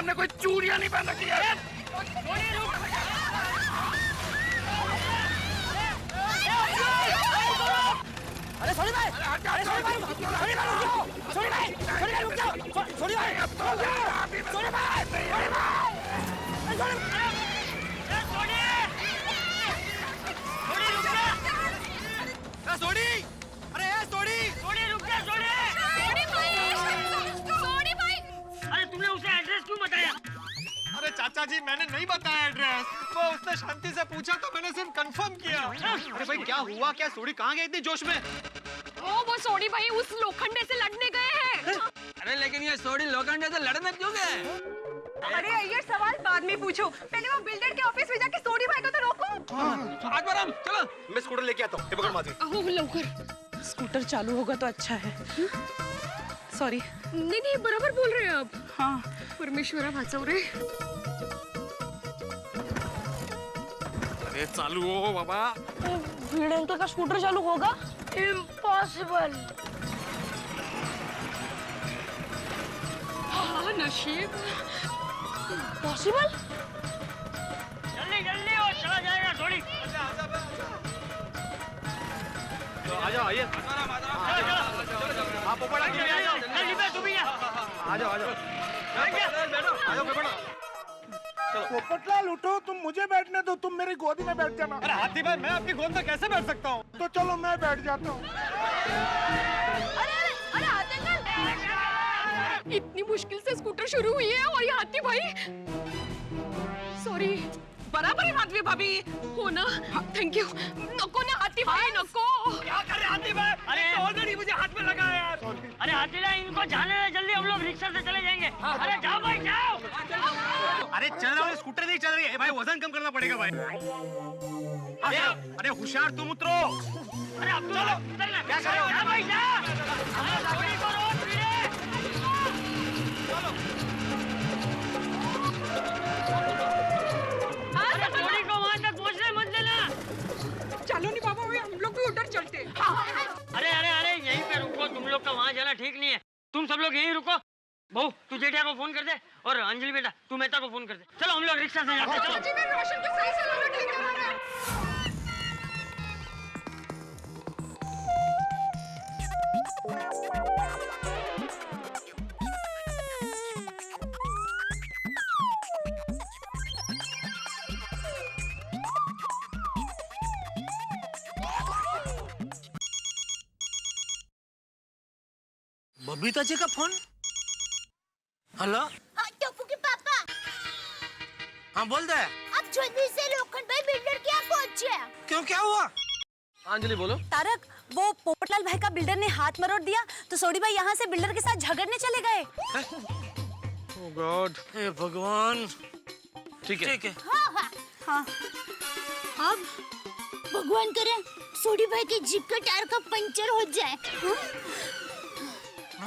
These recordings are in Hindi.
हमने कोई चूड़ियां नहीं पहन रखी है। अरे सोनी भाई, अरे सोनी भाई, सोनी भाई रुक जाओ, सोनी भाई, सोनी भाई रुक जाओ, सोनी भाई, सोनी भाई, सोनी सोनी, अरे सोनी, सोनी रुक जा, सोनी। सोनी भाई, सोनी भाई। अरे तुमने उसे एड्रेस क्यों बताया? अरे चाचा जी मैंने नहीं बताया एड्रेस, वो उसने शांति से पूछा तो मैंने सिर्फ कंफर्म किया। अरे भाई क्या हुआ, क्या सोनी कहाँ गई इतनी जोश में? वो सोनी भाई उस लोखंडे से लड़ने गए हैं। अरे लेकिन ये सोनी लोखंडे से लड़ने क्यों गए? अरे ये सवाल बाद में पूछो, पहले वो बिल्डर के ऑफिस में जाके सोनी भाई को तो रोको। आत्माराम चलो, मैं स्कूटर लेके आता हूँ, ये पकड़ माजी। आओ लवकर। स्कूटर चालू होगा तो अच्छा है। सॉरी। नहीं बराबर बोल रहे हैं आप। हाँ परमेश्वरा वाचवरे। अरे चालू हो बाबा। भीड़ अंकल का स्कूटर चालू होगा? इम्पॉसिबल। हाँ नशीब। पॉसिबल? जल्दी जल्दी और चला जाएगा सोनी। तो आ जाओ, आइए। आप ऊपर आइए, आ जाओ। जल्दी पे तुम ही आ जाओ, आ जाओ। बैठो, आ जाओ, बैठो। पोपटलाल उठो, तुम मुझे बैठने दो, तुम मेरी गोदी में बैठ जाना। अरे हाथी भाई मैं आपकी गोद में कैसे बैठ सकता हूँ? तो चलो मैं बैठ जाता हूँ। अरे हाथी इतनी मुश्किल से स्कूटर शुरू हुई है और ये हाथी भाई। सॉरी। बराबर है माधवी भाभी। हो ना, थैंक यू। नको ना हाथी भाई, नको। क्या कर रहे हाथी भाई? अरे ऑलरेडी मुझे हाथ में लगा है यार। अरे हाथी भाई इनको जाने दे जल्दी, हम लोग रिक्शा से चले जाएंगे। अरे जाओ भाई जाओ। अरे चल रहा हूँ, स्कूटर नहीं चल रही है भाई, वजन कम करना पड़ेगा भाई। अरे होशियार तुम उतरो। अरे अब चलो उतरना। क्या कर रहे हो? जा भाई जा। अरे सोनी को रोक दीजिए। अरे सोनी को वहाँ तक पहुँचने मत देना। चलो नहीं बाबा, हम लोग भी उधर चलते। अरे अरे अरे यहीं पे रुको, तुम लोग का वहाँ जाना ठीक नहीं है। तुम सब लोग यहीं रुको। बहू तू जेठिया को फोन कर दे और अंजलि बेटा तू मेहता को फोन कर दे। चलो हम लोग रिक्शा से जाते हैं। चलो। जी मैं रोशन को सही सलामत लेकर आ रहा हूँ। बबीता जी का फोन? हेलो? हाँ टप्पू के पापा। हाँ बोल दे। अब जल्दी से लोखंड भाई बिल्डर के यहाँ पहुँचे। क्यों, क्या हुआ? अंजलि बोलो। तारक, वो पोपटलाल भाई का बिल्डर ने हाथ मरोड़ दिया तो सोनी भाई यहाँ से बिल्डर के साथ झगड़ने चले गए। ओह गॉड, हे भगवान। ठीक है। ठीक है। हाँ। अब भगवान करे सोनी भाई की जीप का टायर का पंचर हो जाए।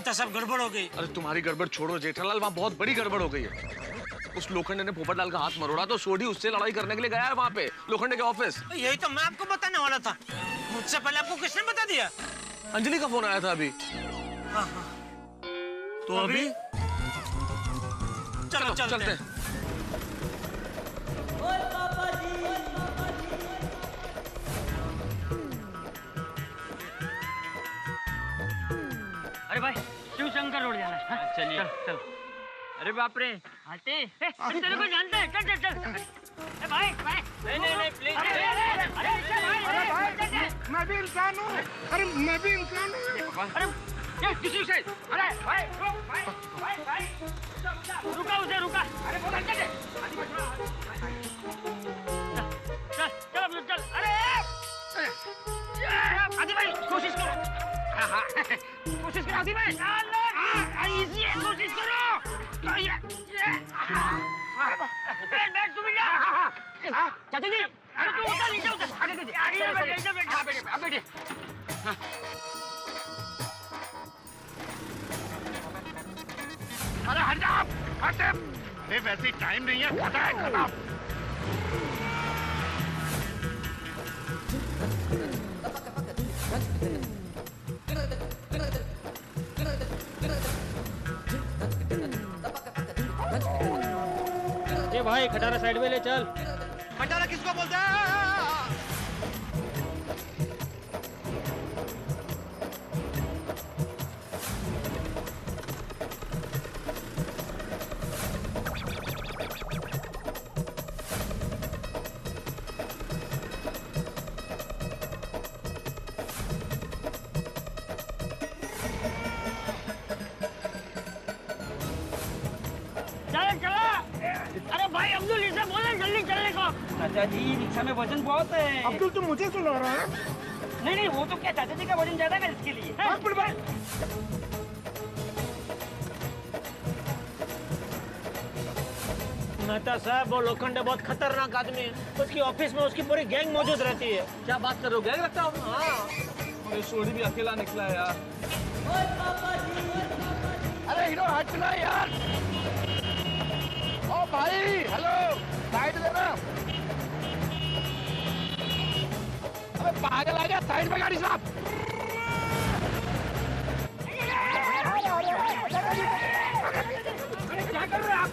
तो सब गड़बड़ हो गई। अरे तुम्हारी गड़बड़ छोड़ो जेठालाल, वहाँ बहुत बड़ी गड़बड़ हो गई है। उस लोखंडे ने पोपटलाल का हाथ मरोड़ा तो सोडी उससे लड़ाई करने के लिए गया है वहाँ पे लोखंडे के ऑफिस। यही तो मैं आपको बताने वाला था, मुझसे पहले आपको किसने बता दिया? अंजलि का फोन आया था अभी। हाँ। तो अभी चलो चलते हैं। अरे भाई शिव शंकर रोड जाना है। हाँ? चलिए। चल चल। अरे बाप रे हाथी, तेरे को जानते हैं। चल चल चल। भाई नहीं प्लीज। अरे भाई मैं भी इंसान हूँ। अरे मैं भी इंसान हूँ। अरे ये किसी से। अरे भाई भाई रुका उसे रुका। अरे बोल चल चल चल। अरे आदि भाई कोशिश करो। कोशिश करो आदि भाई। इजी है, कोशिश करो। बैठ तुम चाचा जी। अरे तू उतर नीचे उतर। आगे बैठे। अरे हट जा, हट। वैसे टाइम नहीं है, खत्म। भाई खटारा साइड में ले चल। खटारा किसको बोलते हैं? चल चला। अरे भाई अब्दुल इसे बोले जल्दी चलने को। चाचा जी रिक्शा में वजन बहुत है। अब्दुल तुम मुझे सुना रहा है? नहीं नहीं वो तो क्या चाचा जी का वजन ज्यादा है इसके लिए। अब्दुल भाई मेहता साहब वो लोखंडे बहुत खतरनाक आदमी है। उसकी ऑफिस में उसकी पूरी गैंग मौजूद रहती है। क्या बात कर रहे हो, गैंग लगता हो? हाँ। अरे सोडी भी अकेला निकला है यार। अरे हीरो हट ना यार। ओ भाई हेलो साइड देना। अबे पागल आ गया, साइड में गाड़ी साहब। क्या कर रहे हैं आप?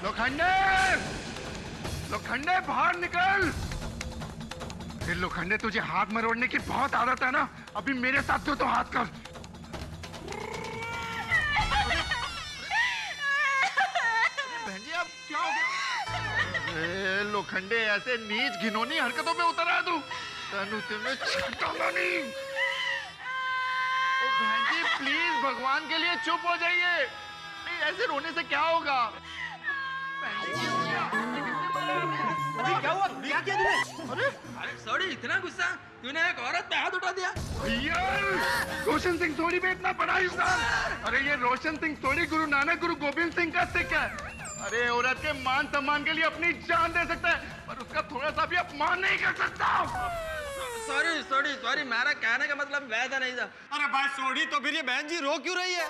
लोखंडे लोखंडे बाहर निकल। फिर लोखंडे तुझे हाथ मरोड़ने की बहुत आदत है ना, अभी मेरे साथ तो हाथ कर। बहन जी अब क्या हो गया? लोखंडे ऐसे नीच घिनौनी हरकतों में उतर आया तू। तुम्हें छूटूंगा नहीं। ओ बहन जी प्लीज भगवान के लिए चुप हो जाइए। नहीं ऐसे रोने से क्या होगा? क्या हुआ? क्या किया तूने? अरे सॉरी, इतना गुस्सा? तूने एक औरत पे हाथ उठा दिया। यार रोशन सिंह सोडी में इतना बड़ा इंसान। अरे ये रोशन सिंह सोडी गुरु नानक गुरु गोविंद सिंह का सिख है। अरे औरत के मान सम्मान के लिए अपनी जान दे सकता है, पर उसका थोड़ा सा भी अपमान नहीं कर सकता। सॉरी सॉरी सॉरी, मेरा कहने का मतलब वैसा नहीं था। अरे भाई सोडी, तो फिर ये बहन जी रो क्यों रही है?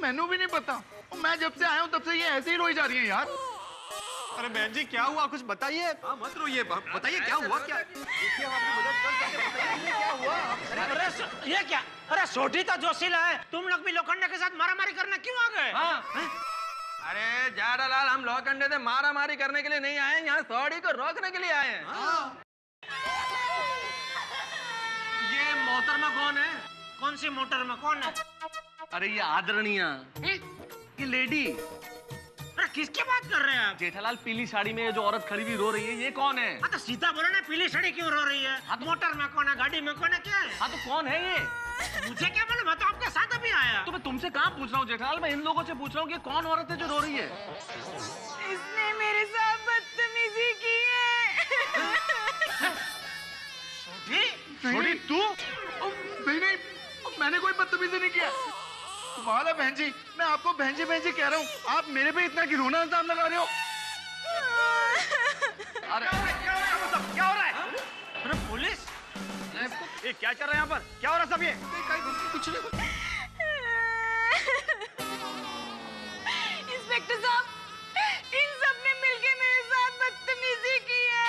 मैनू भी नहीं पता, मैं जब से आया हूँ तब से ये ऐसे ही रोई जा रही है यार। अरे बहन जी क्या हुआ, कुछ बताइए। मत रोइए, बताइए क्या हुआ। क्या क्या हुआ? अरे ये क्या? अरे सोडी तो जोशीला है, तुम लोग भी लोखंडे के साथ मारामारी करने क्यों आ गए? अरे जाडालाल, हम लोखंडे से मारा मारी करने के लिए नहीं आए, यहाँ सॉडी को रोकने के लिए आए हैं। ये मोहतरमा कौन है? कौन सी मोटर में कौन है? अरे ये आदरणीय, ये लेडी। अरे किसकी बात कर रहे हैं आप? जेठालाल, पीली साड़ी में जो औरत खड़ी हुई रो रही है, ये कौन है? हाँ तो सीधा बोलो ना, पीली साड़ी क्यों रो रही है? मोटर में कौन है, गाड़ी में कौन है, क्या है? हाँ तो कौन है ये? मुझे क्या मालूम, मैं तो आपके साथ अभी आया। तो मैं तुमसे कहाँ पूछ रहा हूँ जेठालाल, मैं इन लोगों से पूछ रहा हूँ कि कौन औरत है जो रो रही है? इसने मेरे साथ बदतमीजी की है। सोडी तू? नहीं नहीं, मैंने कोई बदतमीजी नहीं किया। कमाल है बहन जी, मैं आपको बहन जी कह रहा हूँ, आप मेरे पे इतना घिनौना इल्जाम लगा रहे हो। अरे क्या हो रहा है? अरे पुलिस, ये क्या चल रहा है यहाँ पर? क्या हो रहा है सब ये? कुछ नहीं। इंस्पेक्टर साहब, इन सब ने मिलके मेरे साथ बदतमीजी की है।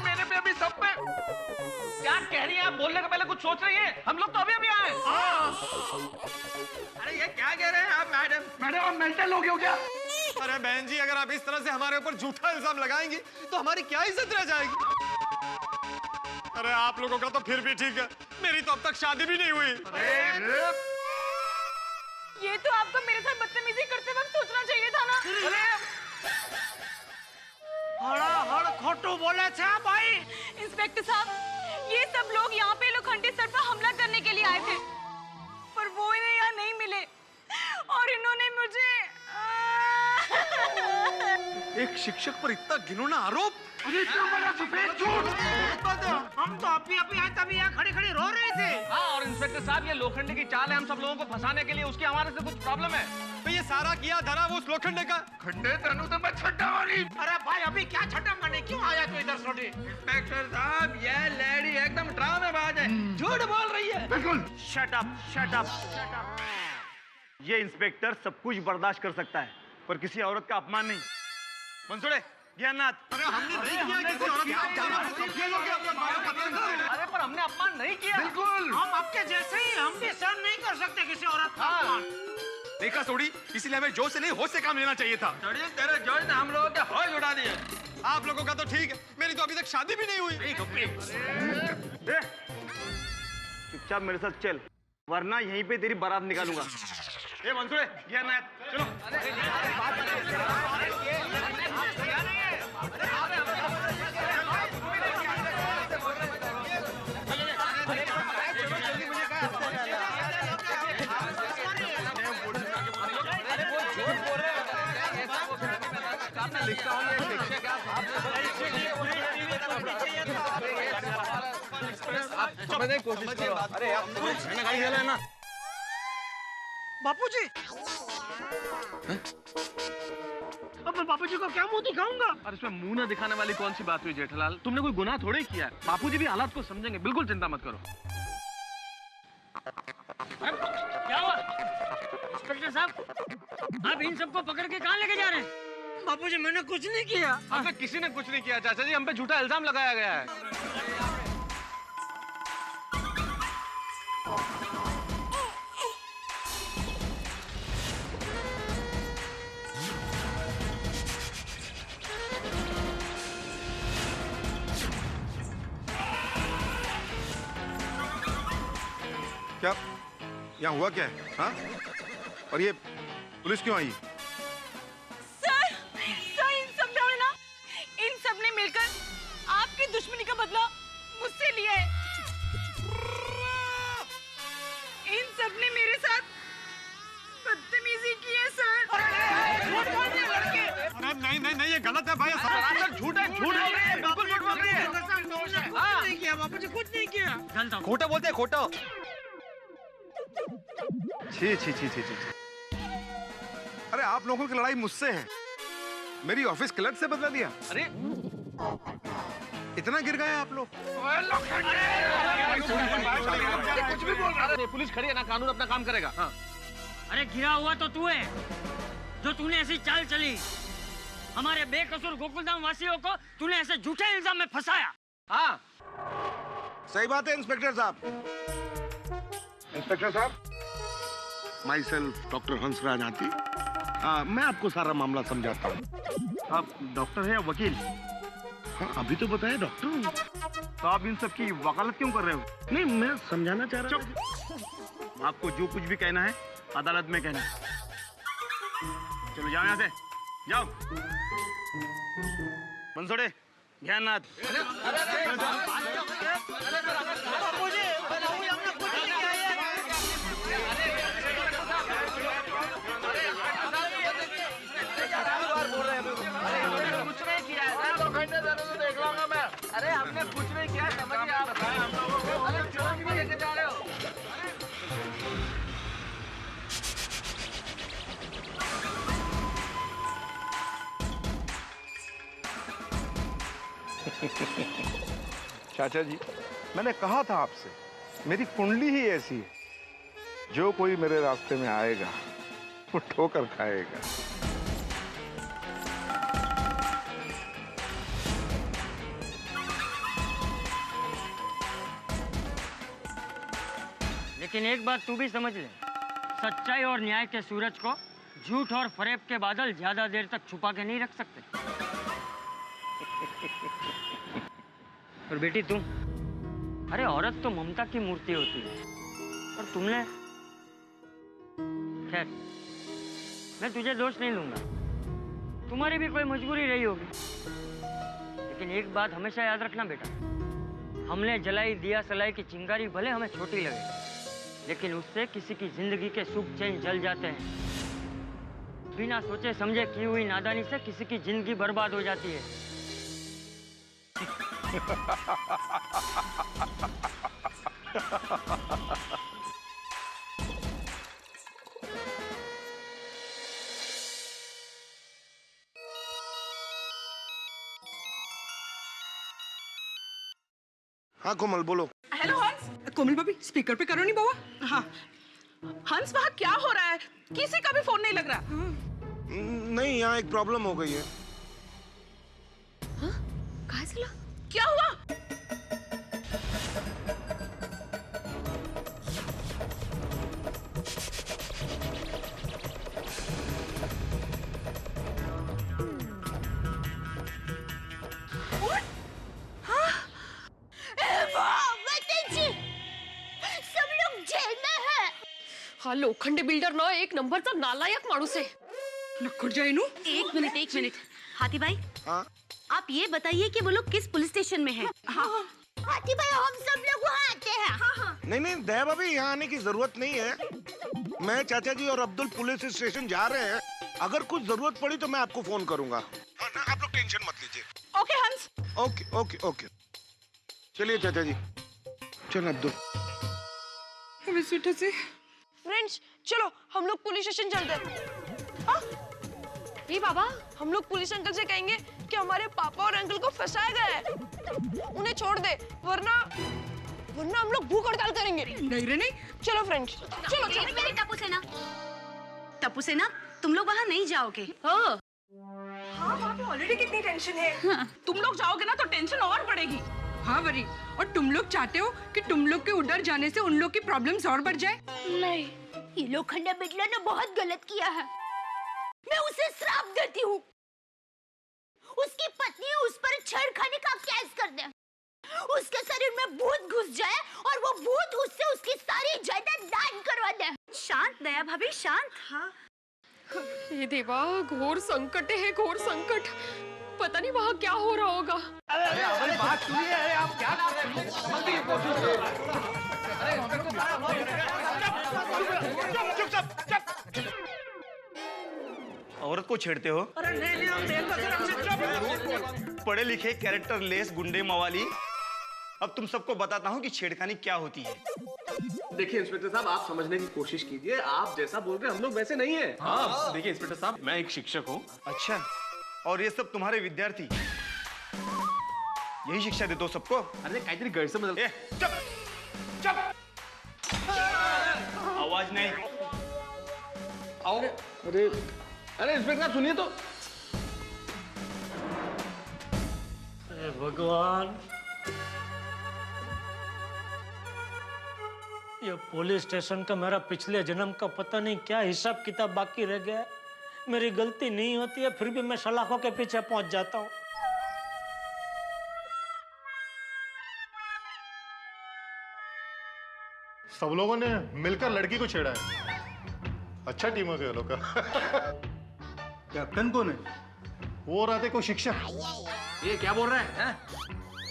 मेरे पे अभी सब पे क्या कह रही है? आप बोलने के पहले कुछ सोच रही है? हम लोग तो अभी अभी आए। अरे ये क्या कह रहे हैं आप मैडम? आप मेंटल हो गए हो क्या? अरे बहन जी, अगर आप इस तरह से हमारे ऊपर झूठा इल्जाम लगाएंगी तो हमारी क्या इज्जत रह जाएगी? अरे आप लोगों का तो फिर भी ठीक है, मेरी तो अब तक शादी भी नहीं हुई। ये तो आपको मेरे साथ बदतमीजी करते वक्त सोचना चाहिए था ना। हड़ खोटू बोले थे भाई। इंस्पेक्टर साहब, ये सब लोग यहाँ पे लोखंडे सर पर हमला करने के लिए आए थे, पर वो इन्हें यहाँ नहीं मिले और इन्होंने मुझे एक शिक्षक पर इतना घिनौना आरोप? अरे इतना बड़ा सफेद झूठ! हम तो अभी आए तभी यहाँ खड़ी खड़ी रो रहे थे। हाँ, और इंस्पेक्टर साहब, ये लोखंडे की चाल है हम सब लोगों को फंसाने के लिए। उसकी हमारे से कुछ प्रॉब्लम है? तो ये सारा किया धरा वो उस लोखंडे का। खंडे तेनू तो मैं छड्डा वाली। अरे भाई अभी क्या छठा मारने क्यों आया तू इधर सोडी? इंस्पेक्टर साहब ये लेडी एकदम ड्रामेबाज है, झूठ बोल रही है। बिल्कुल। Shut up, shut up, shut up. ये इंस्पेक्टर सब कुछ बर्दाश्त कर सकता है पर किसी औरत का अपमान नहीं। मंसूड़े, ज्ञाननाथ। अरे हमने नहीं किया किसी औरत का। अरे पर हमने अपमान नहीं किया। बिल्कुल। हम आपके जैसे ही, हम भी सहन नहीं कर सकते किसी औरत का अपमान। देखा सोडी, इसीलिए हमें जोश से नहीं होश से काम लेना चाहिए था। तेरे जोश ने हम लोगों के होश उड़ा दिए। आप लोगों का तो ठीक है, मेरी तो अभी तक शादी भी नहीं हुई। चुपचाप मेरे साथ चल वरना यहीं पे तेरी बारात निकालूंगा। ए मंसूड़े, ज्ञाननाथ चलो। समझने की कोशिश करो। अरे यार मैंने गाड़ी चला है ना। बापूजी, अब मैं बापूजी को क्या मुंह दिखाऊंगा? अरे इसमें मुंह न दिखाने वाली कौन सी बात हुई जेठालाल? तुमने कोई गुनाह थोड़े ही किया है। बापूजी भी हालात को समझेंगे, बिल्कुल चिंता मत करो। क्या हुआ इंस्पेक्टर साहब, आप इन सबको पकड़ के कहाँ लेके जा रहे हैं? बापूजी मैंने कुछ नहीं किया। हमें किसी ने कुछ नहीं किया चाचा जी, हम पे झूठा इल्जाम लगाया गया है। क्या यहाँ हुआ क्या है? हाँ? और ये पुलिस क्यों आई? सर, इन सब ने ना, इन सब ने मिलकर आपकी दुश्मनी का बदला मुझसे लिया है। इन सब ने मेरे साथ बदतमीजी की है सर। अरे नहीं नहीं नहीं, ये गलत है भाई। झूठ है, झूठ है, बिल्कुल झूठ बोल रही है। कुछ नहीं किया बापूजी, कुछ नहीं किया। खोटा बोलते हैं, खोटा। छी छी छी छी छी। अरे आप लोगों की लड़ाई मुझसे है, मेरी ऑफिस क्लर्क से बदला लिया। अरे इतना गिर गए आप लोग। कुछ भी बोल रहा है। पुलिस खड़ी है ना, कानून अपना काम करेगा। हाँ। अरे गिरा हुआ तो तू है, जो तूने ऐसी चाल चली, हमारे बेकसूर गोकुलधाम वासियों को तूने ऐसे झूठे इल्जाम में फंसाया। हाँ सही बात है इंस्पेक्टर साहब। इंस्पेक्टर साहब, माई सेल्फ डॉक्टर हंसराज आती। मैं आपको सारा मामला समझाता हूँ। आप डॉक्टर है या वकील? हाँ अभी तो बताया डॉक्टर हूँ। तो आप इन सब की वकालत क्यों कर रहे हो? नहीं मैं समझाना चाह रहा हूँ। आपको जो कुछ भी कहना है अदालत में कहना है। चलो जाओ यहाँ से, जाओ। मंसूड़े, ज्ञाननाथ। अरे हमने कुछ नहीं किया, समझिए आप। हम लोगों को चोर भी लेके जा रहे हो। चाचा जी, मैंने कहा था आपसे, मेरी कुंडली ही ऐसी है, जो कोई मेरे रास्ते में आएगा वो ठोकर खाएगा। लेकिन एक बात तू भी समझ ले, सच्चाई और न्याय के सूरज को झूठ और फरेब के बादल ज्यादा देर तक छुपा के नहीं रख सकते। और बेटी तुम, अरे औरत तो ममता की मूर्ति होती है, और तुमने, खैर मैं तुझे दोष नहीं लूंगा, तुम्हारी भी कोई मजबूरी रही होगी। लेकिन एक बात हमेशा याद रखना बेटा, हमने जलाई दिया सलाई की चिंगारी भले हमें छोटी लगे, लेकिन उससे किसी की जिंदगी के सुख चैन जल जाते हैं। बिना सोचे समझे की हुई नादानी से किसी की जिंदगी बर्बाद हो जाती है। हाँ कोमल बोलो। हेलो हंस। कोमल भाभी स्पीकर पे करो नहीं बाबा। हाँ हंस, वहाँ क्या हो रहा है? किसी का भी फोन नहीं लग रहा। नहीं, यहाँ एक प्रॉब्लम हो गई है। हाँ? कहाँ से ला? क्या हुआ? सब लोग जेल में हैं। हा लोखंडे बिल्डर ना एक नंबरचा नालायक माणूस आहे. नक्कुर जाइनू. एक मिनट हाथी भाई, हाँ आप ये बताइए कि वो लोग किस पुलिस स्टेशन में हैं? हाँ हाथी भाई, हम सब लोग वहाँ आते हैं। हाँ नहीं दया भाभी, यहाँ आने की जरूरत नहीं है। मैं, चाचा जी और अब्दुल पुलिस स्टेशन जा रहे हैं। अगर कुछ जरूरत पड़ी तो मैं आपको फोन करूंगा। आप लोग टेंशन मत लीजिए। ओके हंस. ओके ओके ओके, चलिए चाचा जी। चल अब्दुल। फ्रेंड्स चलो हम लोग पुलिस स्टेशन चलते हैं. ये बाबा, हम लोग पुलिस अंकल से कहेंगे कि हमारे पापा और अंकल को फंसाया गया है, उन्हें छोड़ दे, वरना हम लोग भूख हड़ताल करेंगे. नहीं रे नहीं. चलो फ्रेंड्स, चलो चलो. टप्पू सेना, तुम लोग वहाँ नहीं जाओगे। हाँ वहाँ पे ऑलरेडी कितनी टेंशन है. हाँ. तुम लोग जाओगे ना तो टेंशन और बढ़ेगी. हाँ वरी, और तुम लोग चाहते हो कि तुम लोग के उधर जाने से उन लोग की प्रॉब्लम्स और बढ़ जाए? नहीं, ये लोखंडे बिल्डर ने बहुत गलत किया है। मैं उसे श्राप देती हूँ। उसकी पत्नी उस पर छेड़खानी का केस कर दे, उसके शरीर में भूत घुस जाए और वो भूत उससे उसकी सारी जायदाद दान करवा दे। शांत दया भाभी, शांत। हाँ. ये देवा, घोर संकट है, घोर संकट. पता नहीं वहाँ क्या हो रहा होगा. अरे हमारी बात सुनिए. अरे आप क्या कर रहे हैं? समझने की कोशिश करो. चुप. औरत को छेड़ते हो? अरे नहीं हम तेल बचा. पढ़े लिखे कैरेक्टर लेस गुंडे मवाली. अब तुम सबको बताता हूँ कि छेड़खानी क्या होती है. देखिए इंस्पेक्टर साहब, आप समझने की कोशिश कीजिए। आप जैसा बोल रहे हैं हम लोग वैसे नहीं है। हाँ देखिए इंस्पेक्टर साहब, मैं एक शिक्षक हूँ। अच्छा, और ये सब तुम्हारे विद्यार्थी यही शिक्षा देते हो सबको? अरे काहीतरी गैरसमझ. चुप. आवाज नहीं. आओ. अरे इंस्पेक्टर साहब सुनिए तो. अरे भगवान, ये पुलिस स्टेशन का मेरा पिछले जन्म का पता नहीं क्या हिसाब किताब बाकी रह गया है। मेरी गलती नहीं होती है, फिर भी मैं सलाखों के पीछे पहुंच जाता हूँ। सब लोगों ने मिलकर लड़की को छेड़ा है। अच्छा टीम हो गया लोग का। कैप्टन कौन है? वो रहते को शिक्षक। ये क्या बोल रहा है?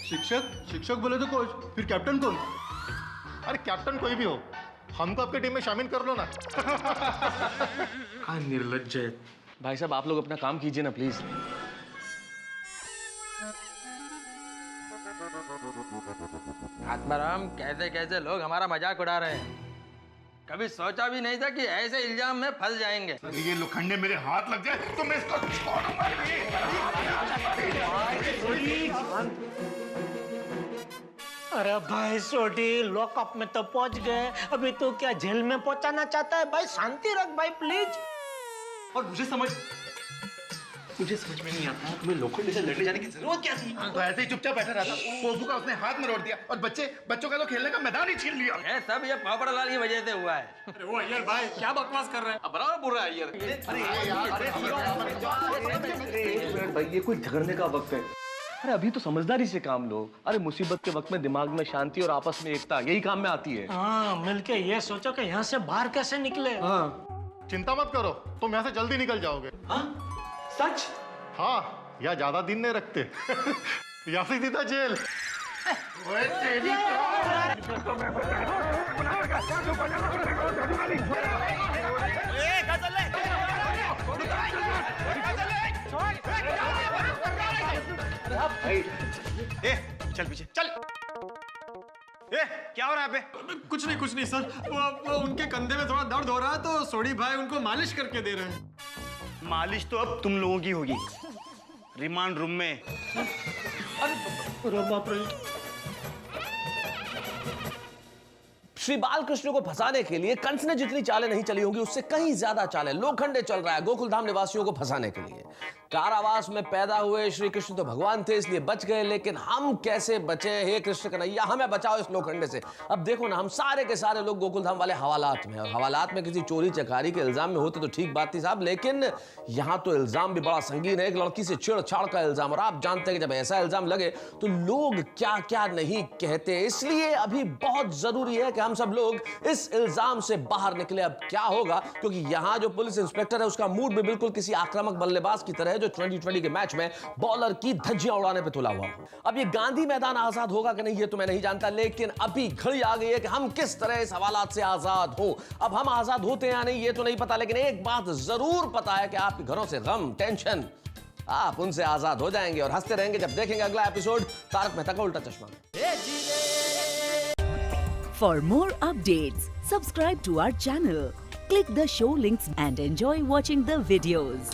शिक्षक बोले तो कोच, फिर कैप्टन कौन? अरे कैप्टन कोई भी हो, हमको आपके टीम में शामिल कर लो ना। हाँ निर्लज्ज है। भाई साहब आप लोग अपना काम कीजिए ना प्लीज। आत्माराम, कैसे कैसे लोग हमारा मजाक उड़ा रहे हैं. कभी सोचा भी नहीं था कि ऐसे इल्जाम में फंस जाएंगे. ये लोखंडे मेरे हाथ लग जाए तो मैं इसको छोड़ूंगा नहीं. अरे भाई सोटी, लॉकअप में तो पहुंच गए, अभी तो क्या जेल में पहुंचाना चाहता है? भाई शांति रख भाई प्लीज। और मुझे समझ में नहीं आता तुम्हें लोखंडे से लड़ने जाने की जरूरत क्या थी? तो ऐसे ही चुपचाप बैठा रहा था, कोसू का उसने हाथ मरोड़ दिया और बच्चों का तो खेलने का मैदान ही छीन लिया। ये सब ये पापड़लाल की वजह से हुआ है. अरे वो अय्यर भाई क्या बकवास कर रहे हैं? अब बराबर बोल रहा है यार। अरे भाई ये कोई झगड़ने का वक्त है? अरे अभी तो समझदारी से काम लो। अरे मुसीबत के वक्त में दिमाग में शांति और आपस में एकता, यही काम में आती है। हाँ, मिलके ये सोचो कि यहाँ से बाहर कैसे निकले। हाँ चिंता मत करो, तुम यहाँ से जल्दी निकल जाओगे। हाँ सच? हाँ, या ज्यादा दिन नहीं रखते। या फिर सीधा जेल। चल पीछे चल. क्या हो रहा है यहाँ पे? कुछ नहीं सर, वो उनके कंधे में थोड़ा दर्द हो रहा है तो सोडी भाई उनको मालिश करके दे रहे हैं। मालिश तो अब तुम लोगों की होगी, रिमांड रूम में. अरे बाप रे, श्री बालकृष्ण को फंसाने के लिए कंस ने जितनी चालें नहीं चली होंगी उससे कहीं ज्यादा चालें लोखंडे चल रहा है गोकुलधाम निवासियों को फंसाने के लिए। कारावास में पैदा हुए श्री कृष्ण तो भगवान थे इसलिए बच गए, लेकिन हम कैसे बचे? हे कृष्ण कन्हैया हमें बचाओ इस लोखंडे से। अब देखो ना, हम सारे के सारे लोग गोकुलधाम वाले हवालात में, और हवालात में किसी चोरी चकारी के इल्जाम में होते तो ठीक बात थी साहब, लेकिन यहां तो इल्जाम भी बड़ा संगीन है, एक लड़की से छेड़छाड़ का इल्जाम। और आप जानते हैं कि जब ऐसा इल्जाम लगे तो लोग क्या क्या नहीं कहते, इसलिए अभी बहुत जरूरी है कि हम सब लोग इस इल्जाम से बाहर निकले। अब क्या होगा, क्योंकि यहां जो पुलिस इंस्पेक्टर है उसका मूड भी बिल्कुल किसी आक्रामक बल्लेबाज की तरह है जो 2020 के मैच में बॉलर की धज्जियां उड़ाने पे तुला हुआ हो। अब ये गांधी मैदान आजाद होगा कि नहीं ये तो मैं नहीं जानता, लेकिन अभी घड़ी आ गई है कि हम किस तरह इस हवालात से आजाद हो। अब हम आजाद होते हैं या नहीं ये तो नहीं पता, लेकिन एक बात जरूर पता है कि आपके घरों से गम टेंशन आप उनसे आजाद हो जाएंगे और हंसते रहेंगे जब देखेंगे अगला एपिसोड तारक मेहता का उल्टा चश्मा। For more updates, subscribe to our channel, click the show links and enjoy watching the videos.